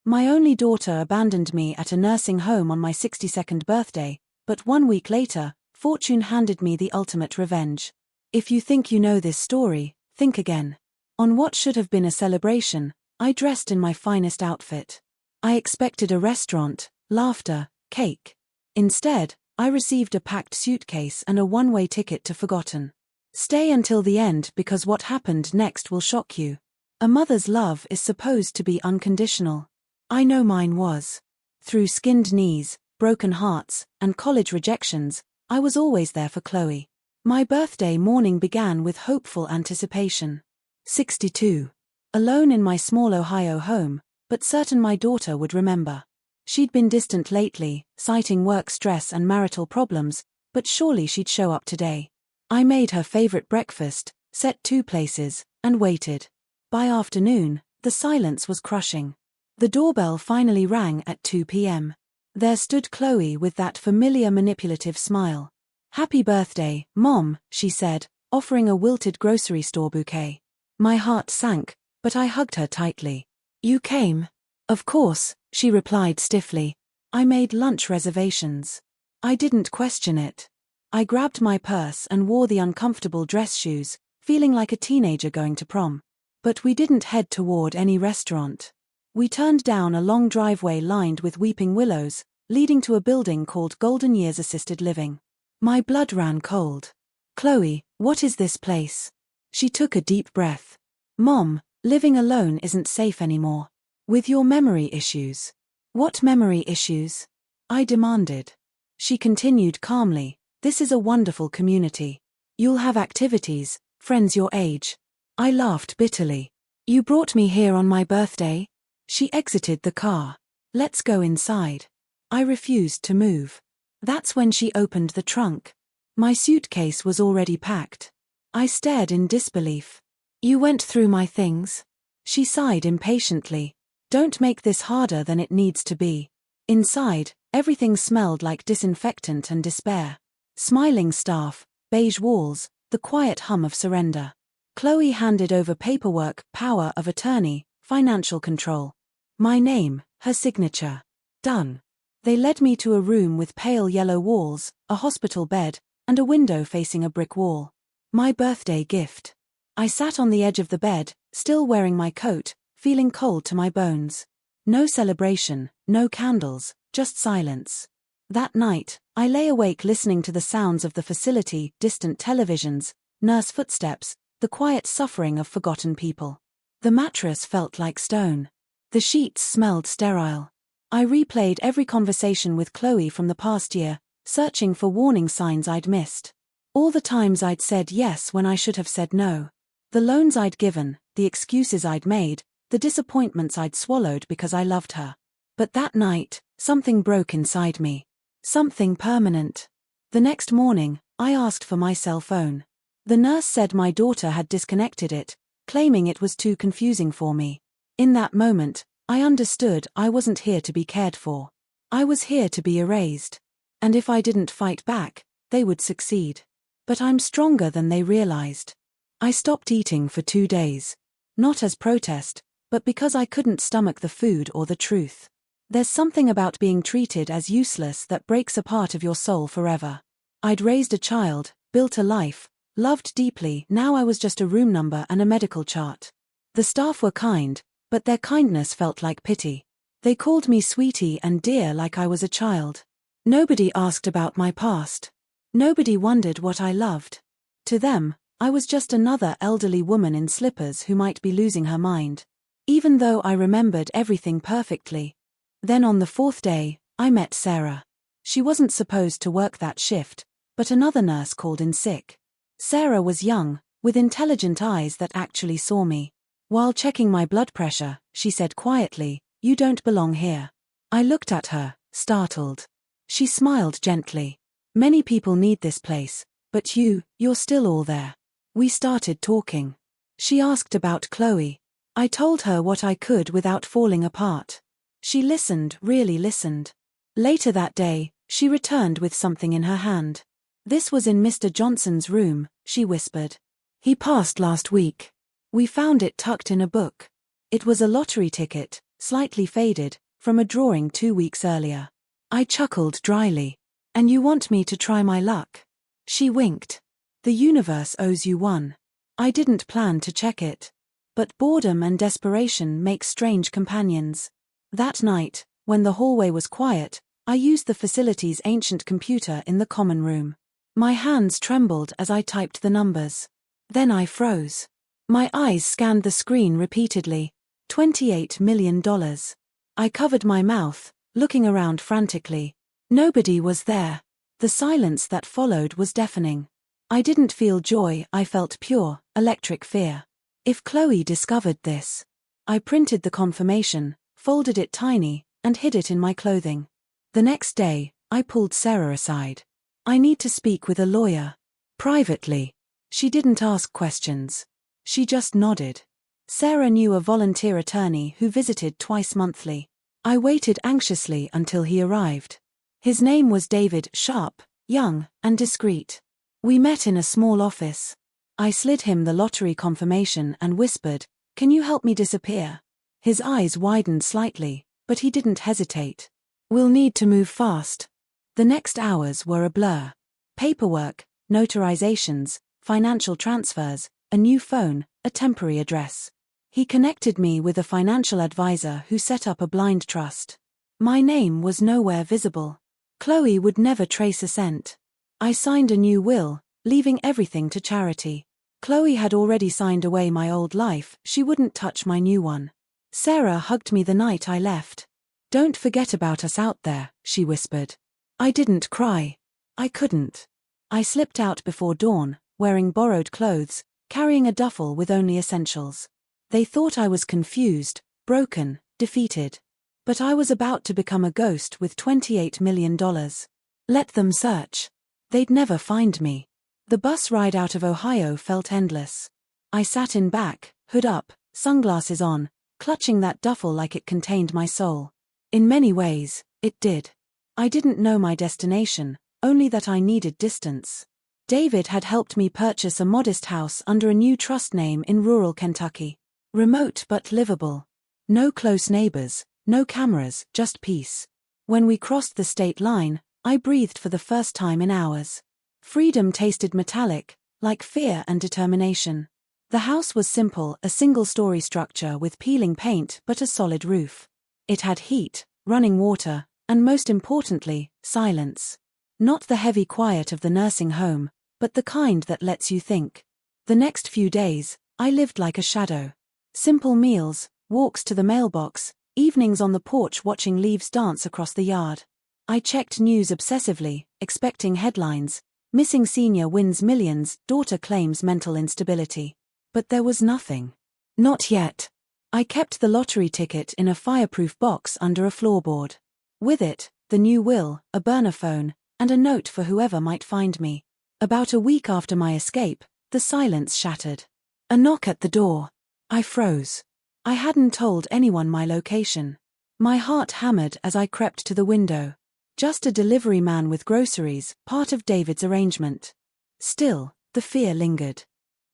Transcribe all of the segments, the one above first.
My only daughter abandoned me at a nursing home on my 62nd birthday, but 1 week later, fortune handed me the ultimate revenge. If you think you know this story, think again. On what should have been a celebration, I dressed in my finest outfit. I expected a restaurant, laughter, cake. Instead, I received a packed suitcase and a one-way ticket to forgotten. Stay until the end because what happened next will shock you. A mother's love is supposed to be unconditional. I know mine was. Through skinned knees, broken hearts, and college rejections, I was always there for Chloe. My birthday morning began with hopeful anticipation. 62. Alone in my small Ohio home, but certain my daughter would remember. She'd been distant lately, citing work stress and marital problems, but surely she'd show up today. I made her favorite breakfast, set 2 places, and waited. By afternoon, the silence was crushing. The doorbell finally rang at 2 p.m. There stood Chloe with that familiar manipulative smile. "Happy birthday, Mom," she said, offering a wilted grocery store bouquet. My heart sank, but I hugged her tightly. "You came?" "Of course," she replied stiffly. "I made lunch reservations." I didn't question it. I grabbed my purse and wore the uncomfortable dress shoes, feeling like a teenager going to prom. But we didn't head toward any restaurant. We turned down a long driveway lined with weeping willows, leading to a building called Golden Years Assisted Living. My blood ran cold. "Chloe, what is this place?" She took a deep breath. "Mom, living alone isn't safe anymore. With your memory issues." "What memory issues?" I demanded. She continued calmly, "This is a wonderful community. You'll have activities, friends your age." I laughed bitterly. "You brought me here on my birthday?" She exited the car. "Let's go inside." I refused to move. That's when she opened the trunk. My suitcase was already packed. I stared in disbelief. "You went through my things?" She sighed impatiently. "Don't make this harder than it needs to be." Inside, everything smelled like disinfectant and despair. Smiling staff, beige walls, the quiet hum of surrender. Chloe handed over paperwork, power of attorney, financial control. My name, her signature. Done. They led me to a room with pale yellow walls, a hospital bed, and a window facing a brick wall. My birthday gift. I sat on the edge of the bed, still wearing my coat, feeling cold to my bones. No celebration, no candles, just silence. That night, I lay awake listening to the sounds of the facility, distant televisions, nurse footsteps, the quiet suffering of forgotten people. The mattress felt like stone. The sheets smelled sterile. I replayed every conversation with Chloe from the past year, searching for warning signs I'd missed. All the times I'd said yes when I should have said no. The loans I'd given, the excuses I'd made, the disappointments I'd swallowed because I loved her. But that night, something broke inside me. Something permanent. The next morning, I asked for my cell phone. The nurse said my daughter had disconnected it, claiming it was too confusing for me. In that moment, I understood I wasn't here to be cared for. I was here to be erased. And if I didn't fight back, they would succeed. But I'm stronger than they realized. I stopped eating for 2 days. Not as protest, but because I couldn't stomach the food or the truth. There's something about being treated as useless that breaks a part of your soul forever. I'd raised a child, built a life, loved deeply. Now I was just a room number and a medical chart. The staff were kind, but their kindness felt like pity. They called me sweetie and dear like I was a child. Nobody asked about my past. Nobody wondered what I loved. To them, I was just another elderly woman in slippers who might be losing her mind. Even though I remembered everything perfectly. Then on the 4th day, I met Sarah. She wasn't supposed to work that shift, but another nurse called in sick. Sarah was young, with intelligent eyes that actually saw me. While checking my blood pressure, she said quietly, "You don't belong here." I looked at her, startled. She smiled gently. "Many people need this place, but you're still all there." We started talking. She asked about Chloe. I told her what I could without falling apart. She listened, really listened. Later that day, she returned with something in her hand. "This was in Mr. Johnson's room," she whispered. "He passed last week. We found it tucked in a book. It was a lottery ticket, slightly faded, from a drawing 2 weeks earlier. I chuckled dryly. "And you want me to try my luck?" She winked. "The universe owes you one." I didn't plan to check it. But boredom and desperation make strange companions. That night, when the hallway was quiet, I used the facility's ancient computer in the common room. My hands trembled as I typed the numbers. Then I froze. My eyes scanned the screen repeatedly. $28 million. I covered my mouth, looking around frantically. Nobody was there. The silence that followed was deafening. I didn't feel joy, I felt pure, electric fear. If Chloe discovered this. I printed the confirmation, folded it tiny, and hid it in my clothing. The next day, I pulled Sarah aside. "I need to speak with a lawyer." Privately. She didn't ask questions. She just nodded. Sarah knew a volunteer attorney who visited twice monthly. I waited anxiously until he arrived. His name was David, sharp, young, and discreet. We met in a small office. I slid him the lottery confirmation and whispered, "Can you help me disappear?" His eyes widened slightly, but he didn't hesitate. "We'll need to move fast." The next hours were a blur. Paperwork, notarizations, financial transfers, a new phone, a temporary address. He connected me with a financial advisor who set up a blind trust. My name was nowhere visible. Chloe would never trace a cent. I signed a new will, leaving everything to charity. Chloe had already signed away my old life, she wouldn't touch my new one. Sarah hugged me the night I left. "Don't forget about us out there," she whispered. I didn't cry. I couldn't. I slipped out before dawn, wearing borrowed clothes, carrying a duffel with only essentials. They thought I was confused, broken, defeated. But I was about to become a ghost with $28 million. Let them search. They'd never find me. The bus ride out of Ohio felt endless. I sat in back, hood up, sunglasses on, clutching that duffel like it contained my soul. In many ways, it did. I didn't know my destination, only that I needed distance. David had helped me purchase a modest house under a new trust name in rural Kentucky. Remote but livable. No close neighbors, no cameras, just peace. When we crossed the state line, I breathed for the first time in hours. Freedom tasted metallic, like fear and determination. The house was simple, a single-story structure with peeling paint but a solid roof. It had heat, running water, and most importantly, silence. Not the heavy quiet of the nursing home, but the kind that lets you think. The next few days, I lived like a shadow. Simple meals, walks to the mailbox, evenings on the porch watching leaves dance across the yard. I checked news obsessively, expecting headlines. Missing senior wins millions, daughter claims mental instability. But there was nothing. Not yet. I kept the lottery ticket in a fireproof box under a floorboard. With it, the new will, a burner phone, and a note for whoever might find me. About a week after my escape, the silence shattered. A knock at the door. I froze. I hadn't told anyone my location. My heart hammered as I crept to the window. Just a delivery man with groceries, part of David's arrangement. Still, the fear lingered.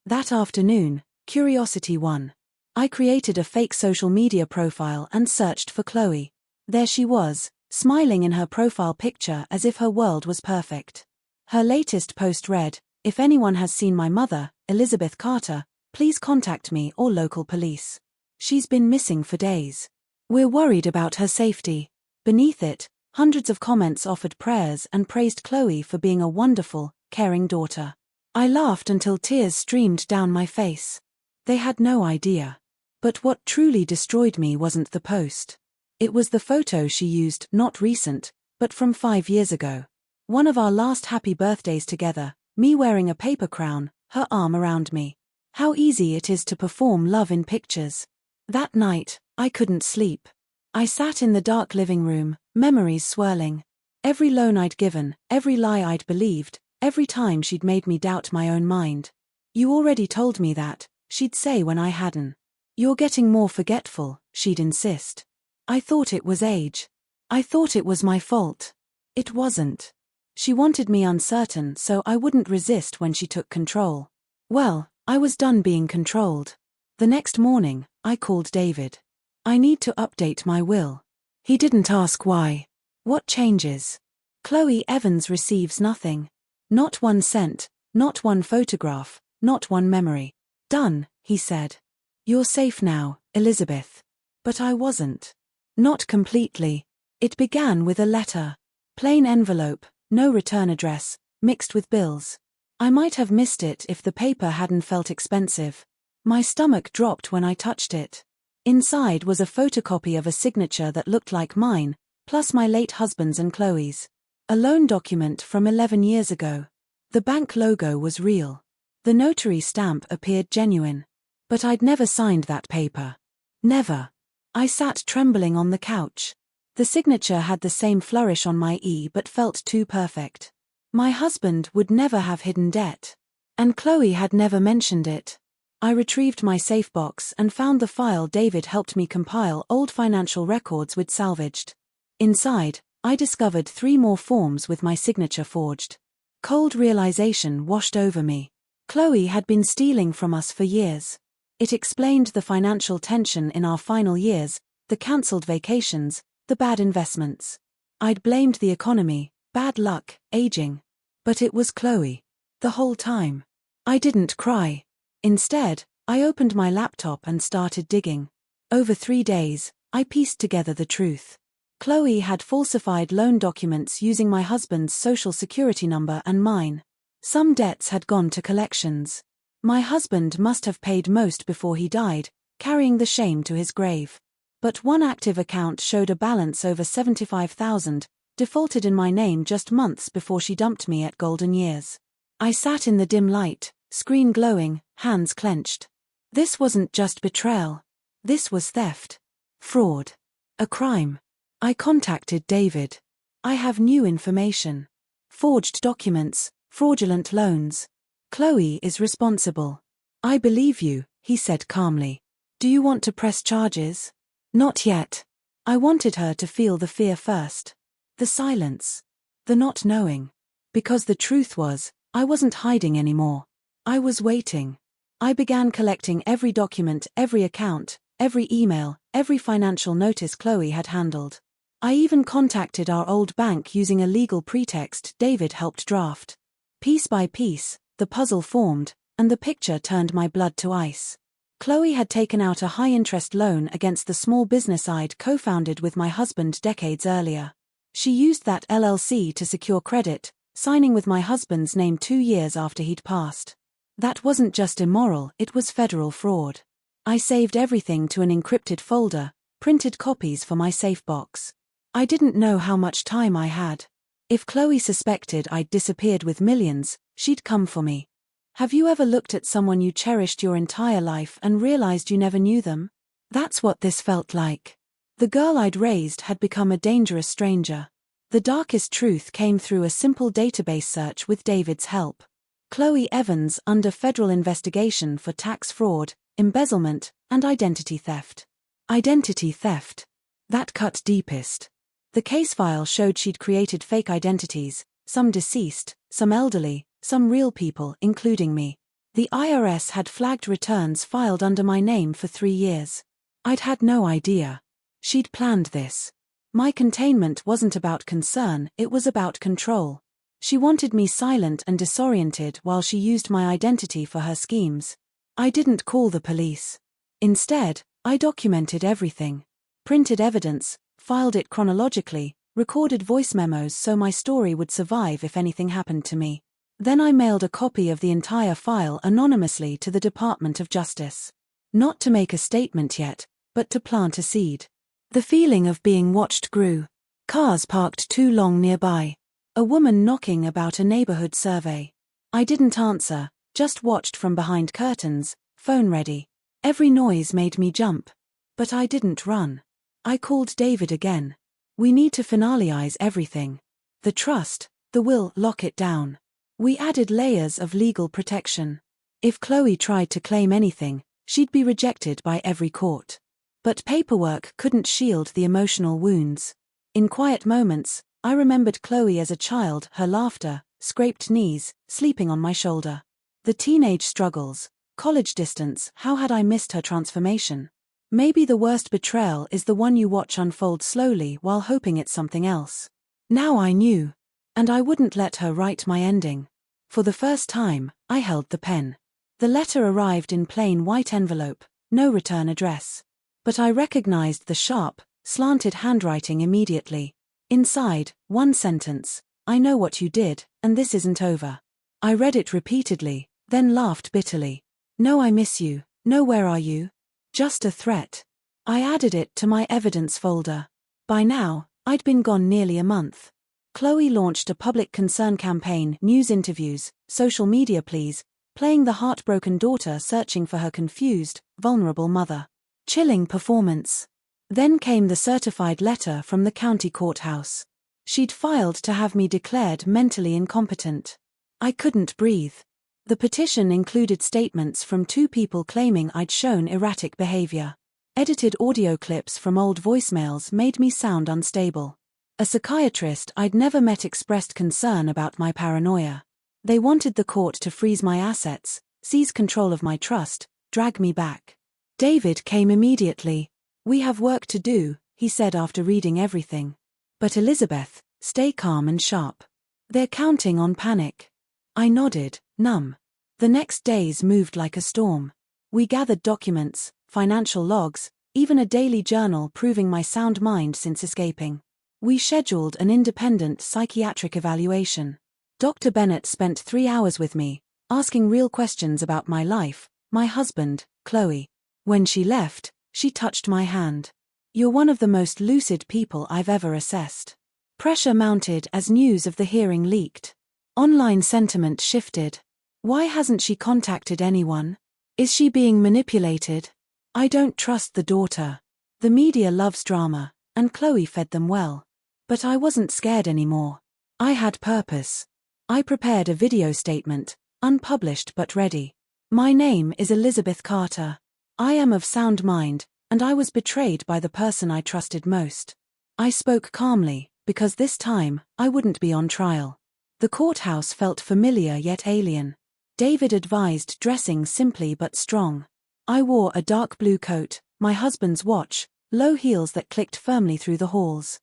That afternoon, curiosity won. I created a fake social media profile and searched for Chloe. There she was, smiling in her profile picture as if her world was perfect. Her latest post read, "If anyone has seen my mother, Elizabeth Carter, please contact me or local police. She's been missing for days. We're worried about her safety." Beneath it, hundreds of comments offered prayers and praised Chloe for being a wonderful, caring daughter. I laughed until tears streamed down my face. They had no idea. But what truly destroyed me wasn't the post. It was the photo she used, not recent, but from 5 years ago. One of our last happy birthdays together, me wearing a paper crown, her arm around me. How easy it is to perform love in pictures. That night, I couldn't sleep. I sat in the dark living room, memories swirling. Every loan I'd given, every lie I'd believed, every time she'd made me doubt my own mind. "You already told me that," she'd say when I hadn't. "You're getting more forgetful," she'd insist. I thought it was age. I thought it was my fault. It wasn't. She wanted me uncertain so I wouldn't resist when she took control. Well, I was done being controlled. The next morning, I called David. I need to update my will. He didn't ask why. What changes? Chloe Evans receives nothing. Not 1 cent, not one photograph, not one memory. Done, he said. You're safe now, Elizabeth. But I wasn't. Not completely. It began with a letter. Plain envelope, no return address, mixed with bills. I might have missed it if the paper hadn't felt expensive. My stomach dropped when I touched it. Inside was a photocopy of a signature that looked like mine, plus my late husband's and Chloe's. A loan document from 11 years ago. The bank logo was real. The notary stamp appeared genuine. But I'd never signed that paper. Never. I sat trembling on the couch. The signature had the same flourish on my E but felt too perfect. My husband would never have hidden debt. And Chloe had never mentioned it. I retrieved my safe box and found the file David helped me compile old financial records we'd salvaged. Inside, I discovered 3 more forms with my signature forged. Cold realization washed over me. Chloe had been stealing from us for years. It explained the financial tension in our final years, the cancelled vacations, the bad investments. I'd blamed the economy, bad luck, aging. But it was Chloe. The whole time. I didn't cry. Instead, I opened my laptop and started digging. Over 3 days, I pieced together the truth. Chloe had falsified loan documents using my husband's social security number and mine. Some debts had gone to collections. My husband must have paid most before he died, carrying the shame to his grave. But one active account showed a balance over $75,000, defaulted in my name just months before she dumped me at Golden Years. I sat in the dim light, screen glowing, hands clenched. This wasn't just betrayal. This was theft. Fraud. A crime. I contacted David. I have new information. Forged documents, fraudulent loans. Chloe is responsible. I believe you, he said calmly. Do you want to press charges? Not yet. I wanted her to feel the fear first. The silence. The not knowing. Because the truth was, I wasn't hiding anymore. I was waiting. I began collecting every document, every account, every email, every financial notice Chloe had handled. I even contacted our old bank using a legal pretext David helped draft. Piece by piece, the puzzle formed, and the picture turned my blood to ice. Chloe had taken out a high-interest loan against the small business I'd co-founded with my husband decades earlier. She used that LLC to secure credit, signing with my husband's name 2 years after he'd passed. That wasn't just immoral, it was federal fraud. I saved everything to an encrypted folder, printed copies for my safe box. I didn't know how much time I had. If Chloe suspected I'd disappeared with millions, she'd come for me. Have you ever looked at someone you cherished your entire life and realized you never knew them? That's what this felt like. The girl I'd raised had become a dangerous stranger. The darkest truth came through a simple database search with David's help. Chloe Evans under federal investigation for tax fraud, embezzlement, and identity theft. Identity theft. That cut deepest. The case file showed she'd created fake identities, some deceased, some elderly, some real people, including me. The IRS had flagged returns filed under my name for 3 years. I'd had no idea. She'd planned this. My containment wasn't about concern, it was about control. She wanted me silent and disoriented while she used my identity for her schemes. I didn't call the police. Instead, I documented everything. Printed evidence, filed it chronologically, recorded voice memos so my story would survive if anything happened to me. Then I mailed a copy of the entire file anonymously to the Department of Justice. Not to make a statement yet, but to plant a seed. The feeling of being watched grew. Cars parked too long nearby. A woman knocking about a neighborhood survey. I didn't answer, just watched from behind curtains, phone ready. Every noise made me jump. But I didn't run. I called David again. We need to finalize everything. The trust, the will, lock it down. We added layers of legal protection. If Chloe tried to claim anything, she'd be rejected by every court. But paperwork couldn't shield the emotional wounds. In quiet moments, I remembered Chloe as a child, her laughter, scraped knees, sleeping on my shoulder. The teenage struggles, college distance, how had I missed her transformation? Maybe the worst betrayal is the one you watch unfold slowly while hoping it's something else. Now I knew. And I wouldn't let her write my ending. For the first time, I held the pen. The letter arrived in plain white envelope, no return address. But I recognized the sharp, slanted handwriting immediately. Inside, one sentence: "I know what you did, and this isn't over." I read it repeatedly, then laughed bitterly. "No, I miss you. No, where are you?" Just a threat. I added it to my evidence folder. By now, I'd been gone nearly a month. Chloe launched a public concern campaign, news interviews, social media pleas, playing the heartbroken daughter searching for her confused, vulnerable mother. Chilling performance. Then came the certified letter from the county courthouse. She'd filed to have me declared mentally incompetent. I couldn't breathe. The petition included statements from 2 people claiming I'd shown erratic behavior. Edited audio clips from old voicemails made me sound unstable. A psychiatrist I'd never met expressed concern about my paranoia. They wanted the court to freeze my assets, seize control of my trust, drag me back. David came immediately. "We have work to do," he said after reading everything. "But Elizabeth, stay calm and sharp. They're counting on panic." I nodded, numb. The next days moved like a storm. We gathered documents, financial logs, even a daily journal proving my sound mind since escaping. We scheduled an independent psychiatric evaluation. Dr. Bennett spent 3 hours with me, asking real questions about my life, my husband, Chloe. When she left, she touched my hand. "You're one of the most lucid people I've ever assessed." Pressure mounted as news of the hearing leaked. Online sentiment shifted. Why hasn't she contacted anyone? Is she being manipulated? I don't trust the daughter. The media loves drama, and Chloe fed them well. But I wasn't scared anymore. I had purpose. I prepared a video statement, unpublished but ready. "My name is Elizabeth Carter. I am of sound mind, and I was betrayed by the person I trusted most." I spoke calmly, because this time, I wouldn't be on trial. The courthouse felt familiar yet alien. David advised dressing simply but strong. I wore a dark blue coat, my husband's watch, low heels that clicked firmly through the halls.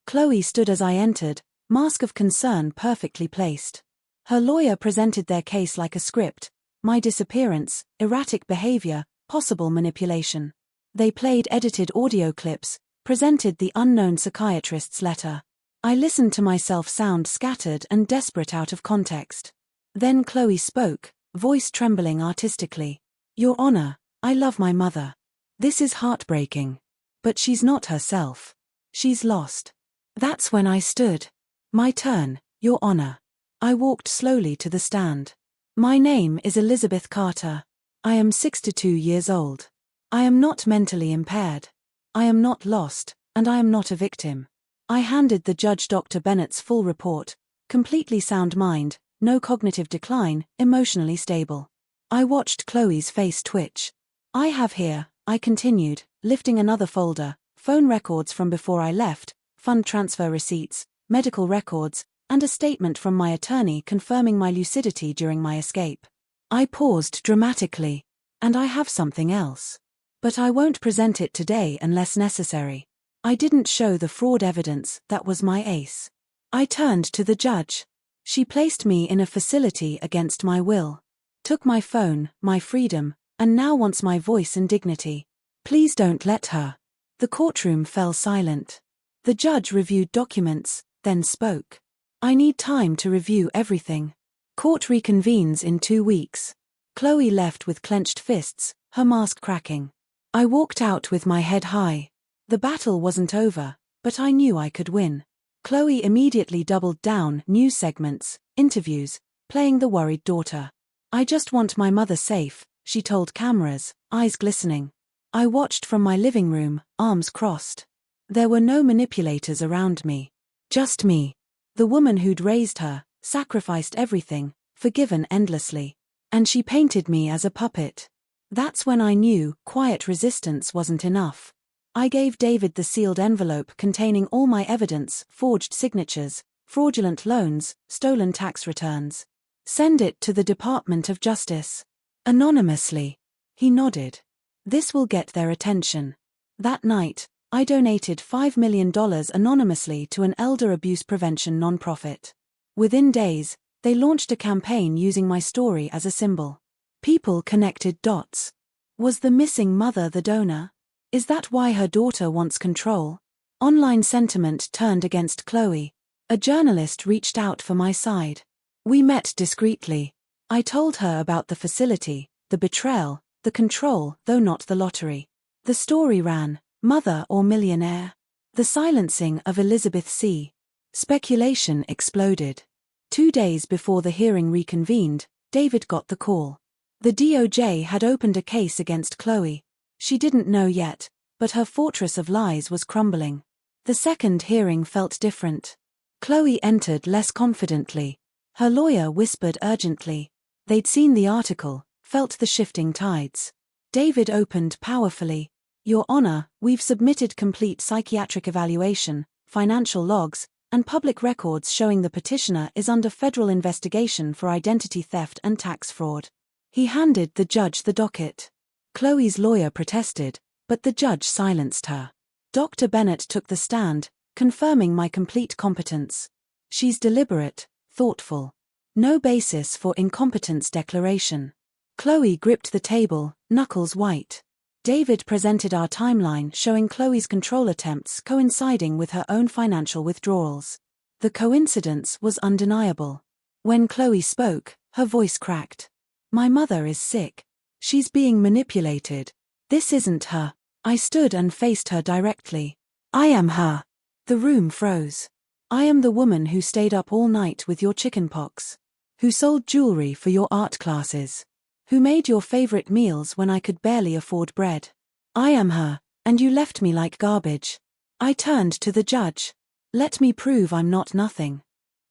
Chloe stood as I entered, mask of concern perfectly placed. Her lawyer presented their case like a script: my disappearance, erratic behavior, possible manipulation. They played edited audio clips, presented the unknown psychiatrist's letter. I listened to myself sound scattered and desperate out of context. Then Chloe spoke, voice trembling artistically. "Your Honor, I love my mother. This is heartbreaking. But she's not herself. She's lost." That's when I stood. "My turn, Your Honor." I walked slowly to the stand. "My name is Elizabeth Carter. I am 62 years old. I am not mentally impaired. I am not lost, and I am not a victim." I handed the judge Dr. Bennett's full report: completely sound mind, no cognitive decline, emotionally stable. I watched Chloe's face twitch. "I have here," I continued, lifting another folder, "phone records from before I left, fund transfer receipts, medical records, and a statement from my attorney confirming my lucidity during my escape." I paused dramatically. "And I have something else. But I won't present it today unless necessary." I didn't show the fraud evidence, that was my ace. I turned to the judge. She placed me in a facility against my will. Took my phone, my freedom, and now wants my voice and dignity. Please don't let her. The courtroom fell silent. The judge reviewed documents, then spoke. "I need time to review everything. Court reconvenes in 2 weeks." Chloe left with clenched fists, her mask cracking. I walked out with my head high. The battle wasn't over, but I knew I could win. Chloe immediately doubled down: news segments, interviews, playing the worried daughter. "I just want my mother safe," she told cameras, eyes glistening. I watched from my living room, arms crossed. There were no manipulators around me. Just me. The woman who'd raised her, sacrificed everything, forgiven endlessly. And she painted me as a puppet. That's when I knew quiet resistance wasn't enough. I gave David the sealed envelope containing all my evidence: forged signatures, fraudulent loans, stolen tax returns. "Send it to the Department of Justice. Anonymously." He nodded. This will get their attention. That night, I donated $5 million anonymously to an elder abuse prevention nonprofit. Within days, they launched a campaign using my story as a symbol. People connected dots. Was the missing mother the donor? Is that why her daughter wants control? Online sentiment turned against Chloe. A journalist reached out for my side. We met discreetly. I told her about the facility, the betrayal, the control, though not the lottery. The story ran, Mother or Millionaire? The silencing of Elizabeth C. Speculation exploded. 2 days before the hearing reconvened, David got the call. The DOJ had opened a case against Chloe. She didn't know yet, but her fortress of lies was crumbling. The second hearing felt different. Chloe entered less confidently. Her lawyer whispered urgently. They'd seen the article, felt the shifting tides. David opened powerfully. Your Honor, we've submitted complete psychiatric evaluation, financial logs, and public records showing the petitioner is under federal investigation for identity theft and tax fraud. He handed the judge the docket. Chloe's lawyer protested, but the judge silenced her. Dr. Bennett took the stand, confirming my complete competence. She's deliberate, thoughtful. No basis for incompetence declaration. Chloe gripped the table, knuckles white. David presented our timeline showing Chloe's control attempts coinciding with her own financial withdrawals. The coincidence was undeniable. When Chloe spoke, her voice cracked. My mother is sick. She's being manipulated. This isn't her. I stood and faced her directly. I am her. The room froze. I am the woman who stayed up all night with your chickenpox. Who sold jewelry for your art classes. Who made your favorite meals when I could barely afford bread. I am her, and you left me like garbage. I turned to the judge. Let me prove I'm not nothing.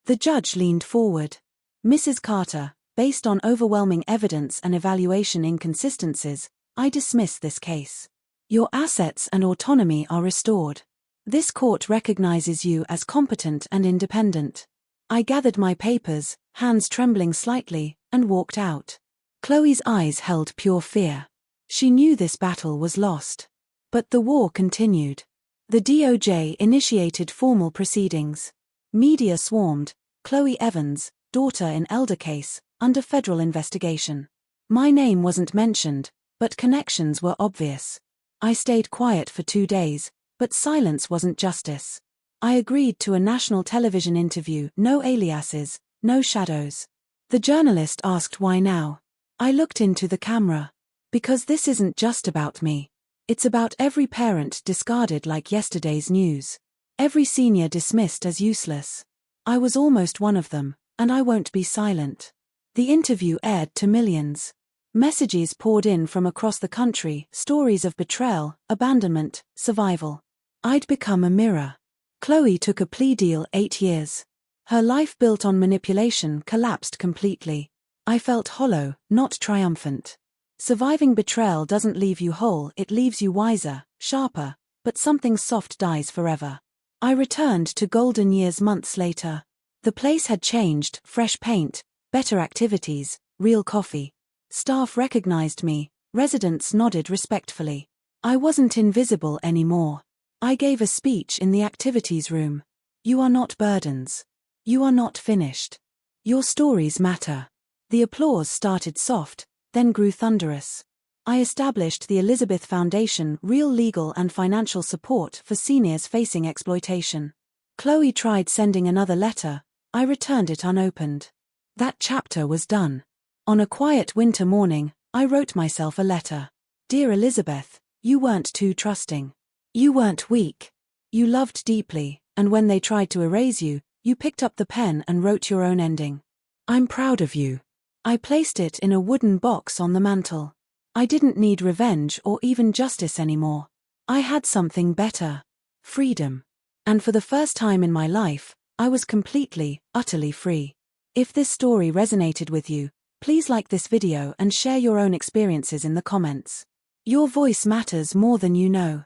The judge leaned forward. Mrs. Carter, based on overwhelming evidence and evaluation inconsistencies, I dismiss this case. Your assets and autonomy are restored. This court recognizes you as competent and independent. I gathered my papers, hands trembling slightly, and walked out. Chloe's eyes held pure fear. She knew this battle was lost. But the war continued. The DOJ initiated formal proceedings. Media swarmed. Chloe Evans, daughter in elder case, under federal investigation. My name wasn't mentioned, but connections were obvious. I stayed quiet for 2 days, but silence wasn't justice. I agreed to a national television interview, no aliases, no shadows. The journalist asked why now. I looked into the camera. Because this isn't just about me. It's about every parent discarded like yesterday's news. Every senior dismissed as useless. I was almost one of them, and I won't be silent. The interview aired to millions. Messages poured in from across the country, stories of betrayal, abandonment, survival. I'd become a mirror. Chloe took a plea deal 8 years. Her life built on manipulation collapsed completely. I felt hollow, not triumphant. Surviving betrayal doesn't leave you whole, it leaves you wiser, sharper, but something soft dies forever. I returned to Golden Years months later. The place had changed, fresh paint, better activities, real coffee. Staff recognized me, residents nodded respectfully. I wasn't invisible anymore. I gave a speech in the activities room. You are not burdens. You are not finished. Your stories matter. The applause started soft, then grew thunderous. I established the Elizabeth Foundation, real legal and financial support for seniors facing exploitation. Chloe tried sending another letter. I returned it unopened. That chapter was done. On a quiet winter morning, I wrote myself a letter. Dear Elizabeth, you weren't too trusting. You weren't weak. You loved deeply, and when they tried to erase you, you picked up the pen and wrote your own ending. I'm proud of you. I placed it in a wooden box on the mantel. I didn't need revenge or even justice anymore. I had something better. Freedom. And for the first time in my life, I was completely, utterly free. If this story resonated with you, please like this video and share your own experiences in the comments. Your voice matters more than you know.